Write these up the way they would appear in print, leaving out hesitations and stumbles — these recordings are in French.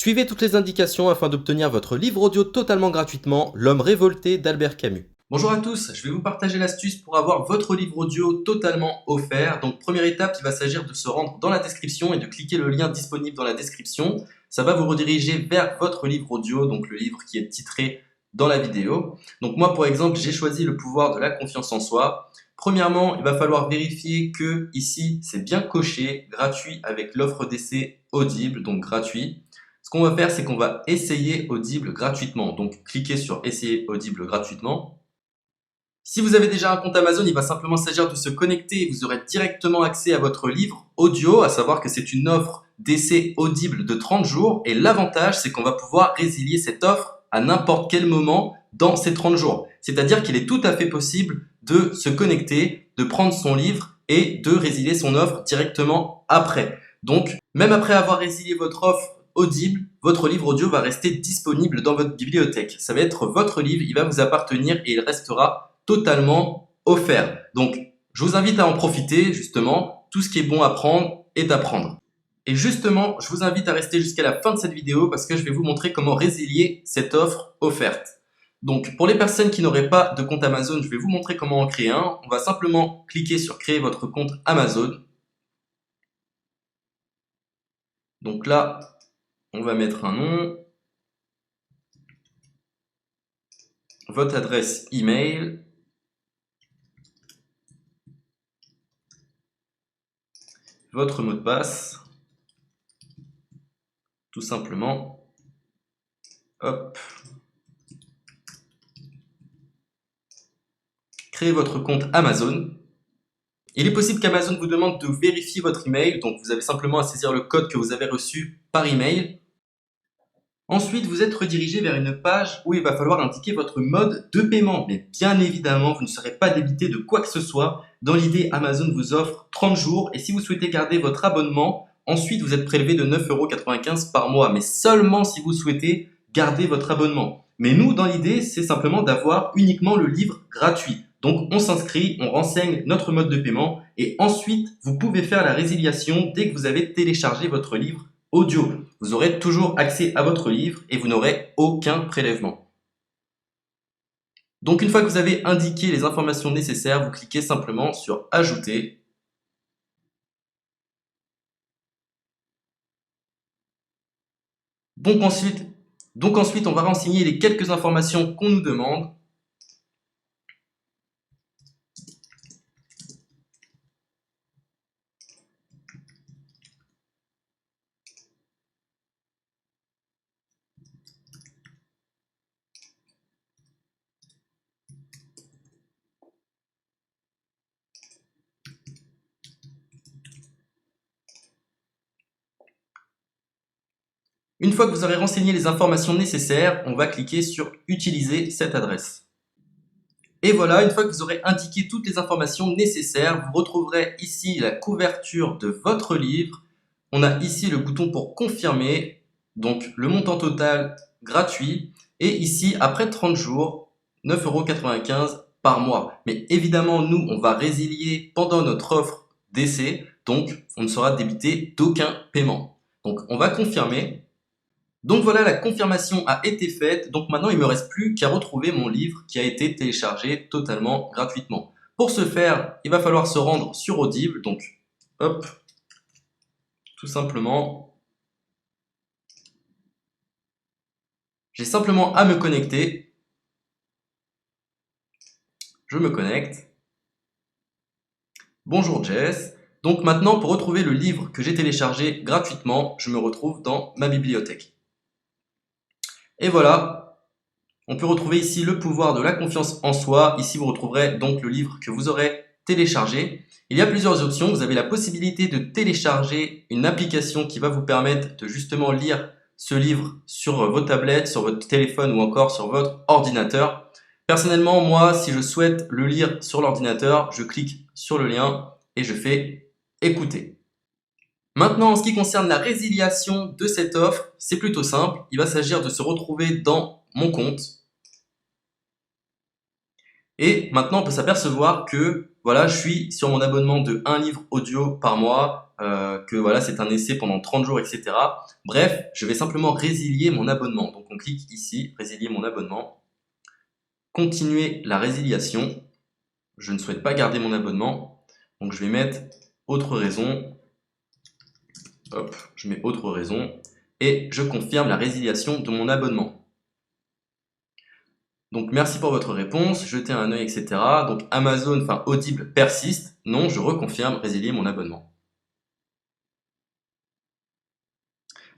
Suivez toutes les indications afin d'obtenir votre livre audio totalement gratuitement, L'homme révolté d'Albert Camus. Bonjour à tous, je vais vous partager l'astuce pour avoir votre livre audio totalement offert. Donc première étape, il va s'agir de se rendre dans la description et de cliquer le lien disponible dans la description. Ça va vous rediriger vers votre livre audio, donc le livre qui est titré dans la vidéo. Donc moi par exemple, j'ai choisi le pouvoir de la confiance en soi. Premièrement, il va falloir vérifier que ici c'est bien coché, gratuit avec l'offre d'essai Audible, donc gratuit. Ce qu'on va faire, c'est qu'on va essayer Audible gratuitement. Donc cliquez sur essayer Audible gratuitement. Si vous avez déjà un compte Amazon, il va simplement s'agir de se connecter et vous aurez directement accès à votre livre audio, à savoir que c'est une offre d'essai Audible de 30 jours. Et l'avantage, c'est qu'on va pouvoir résilier cette offre à n'importe quel moment dans ces 30 jours. C'est-à-dire qu'il est tout à fait possible de se connecter, de prendre son livre et de résilier son offre directement après. Donc, même après avoir résilié votre offre Audible, votre livre audio va rester disponible dans votre bibliothèque. Ça va être votre livre, il va vous appartenir et il restera totalement offert. Donc, je vous invite à en profiter, justement. Tout ce qui est bon à prendre est à prendre. Et justement, je vous invite à rester jusqu'à la fin de cette vidéo parce que je vais vous montrer comment résilier cette offre offerte. Donc, pour les personnes qui n'auraient pas de compte Amazon, je vais vous montrer comment en créer un. On va simplement cliquer sur créer votre compte Amazon. Donc là, on va mettre un nom, votre adresse email, votre mot de passe, tout simplement. Hop. Créez votre compte Amazon. Il est possible qu'Amazon vous demande de vérifier votre email, donc vous avez simplement à saisir le code que vous avez reçu par email. Ensuite, vous êtes redirigé vers une page où il va falloir indiquer votre mode de paiement. Mais bien évidemment, vous ne serez pas débité de quoi que ce soit. Dans l'idée, Amazon vous offre 30 jours et si vous souhaitez garder votre abonnement, ensuite vous êtes prélevé de 9,95 € par mois. Mais seulement si vous souhaitez garder votre abonnement. Mais nous, dans l'idée, c'est simplement d'avoir uniquement le livre gratuit. Donc on s'inscrit, on renseigne notre mode de paiement et ensuite vous pouvez faire la résiliation dès que vous avez téléchargé votre livre audio. Vous aurez toujours accès à votre livre et vous n'aurez aucun prélèvement. Donc une fois que vous avez indiqué les informations nécessaires, vous cliquez simplement sur Ajouter. Donc ensuite, on va renseigner les quelques informations qu'on nous demande. Une fois que vous aurez renseigné les informations nécessaires, on va cliquer sur Utiliser cette adresse. Et voilà, une fois que vous aurez indiqué toutes les informations nécessaires, vous retrouverez ici la couverture de votre livre. On a ici le bouton pour confirmer, donc le montant total gratuit. Et ici, après 30 jours, 9,95 € par mois. Mais évidemment, nous, on va résilier pendant notre offre d'essai, donc on ne sera débité d'aucun paiement. Donc on va confirmer. Donc voilà, la confirmation a été faite, donc maintenant il ne me reste plus qu'à retrouver mon livre qui a été téléchargé totalement gratuitement. Pour ce faire, il va falloir se rendre sur Audible, donc hop, tout simplement. J'ai simplement à me connecter. Je me connecte. Bonjour Jess. Donc maintenant, pour retrouver le livre que j'ai téléchargé gratuitement, je me retrouve dans ma bibliothèque. Et voilà, on peut retrouver ici le pouvoir de la confiance en soi. Ici, vous retrouverez donc le livre que vous aurez téléchargé. Il y a plusieurs options. Vous avez la possibilité de télécharger une application qui va vous permettre de justement lire ce livre sur vos tablettes, sur votre téléphone ou encore sur votre ordinateur. Personnellement, moi, si je souhaite le lire sur l'ordinateur, je clique sur le lien et je fais écouter. Maintenant, en ce qui concerne la résiliation de cette offre, c'est plutôt simple. Il va s'agir de se retrouver dans mon compte. Et maintenant, on peut s'apercevoir que voilà, je suis sur mon abonnement de 1 livre audio par mois, que voilà, c'est un essai pendant 30 jours, etc. Bref, je vais simplement résilier mon abonnement. Donc on clique ici, résilier mon abonnement, continuer la résiliation. Je ne souhaite pas garder mon abonnement, donc je vais mettre autre raison. Hop, je mets autre raison et je confirme la résiliation de mon abonnement. Donc merci pour votre réponse, jetez un œil, etc. Donc Amazon, enfin Audible persiste. Non, je reconfirme, résilier mon abonnement.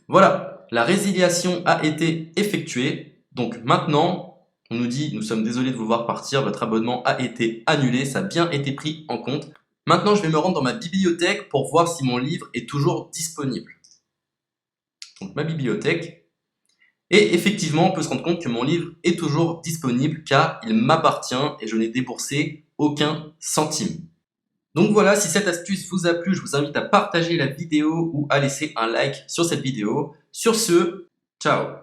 Voilà, la résiliation a été effectuée. Donc maintenant, on nous dit, nous sommes désolés de vous voir partir, votre abonnement a été annulé, ça a bien été pris en compte. Maintenant, je vais me rendre dans ma bibliothèque pour voir si mon livre est toujours disponible. Donc ma bibliothèque. Et effectivement, on peut se rendre compte que mon livre est toujours disponible car il m'appartient et je n'ai déboursé aucun centime. Donc voilà, si cette astuce vous a plu, je vous invite à partager la vidéo ou à laisser un like sur cette vidéo. Sur ce, ciao!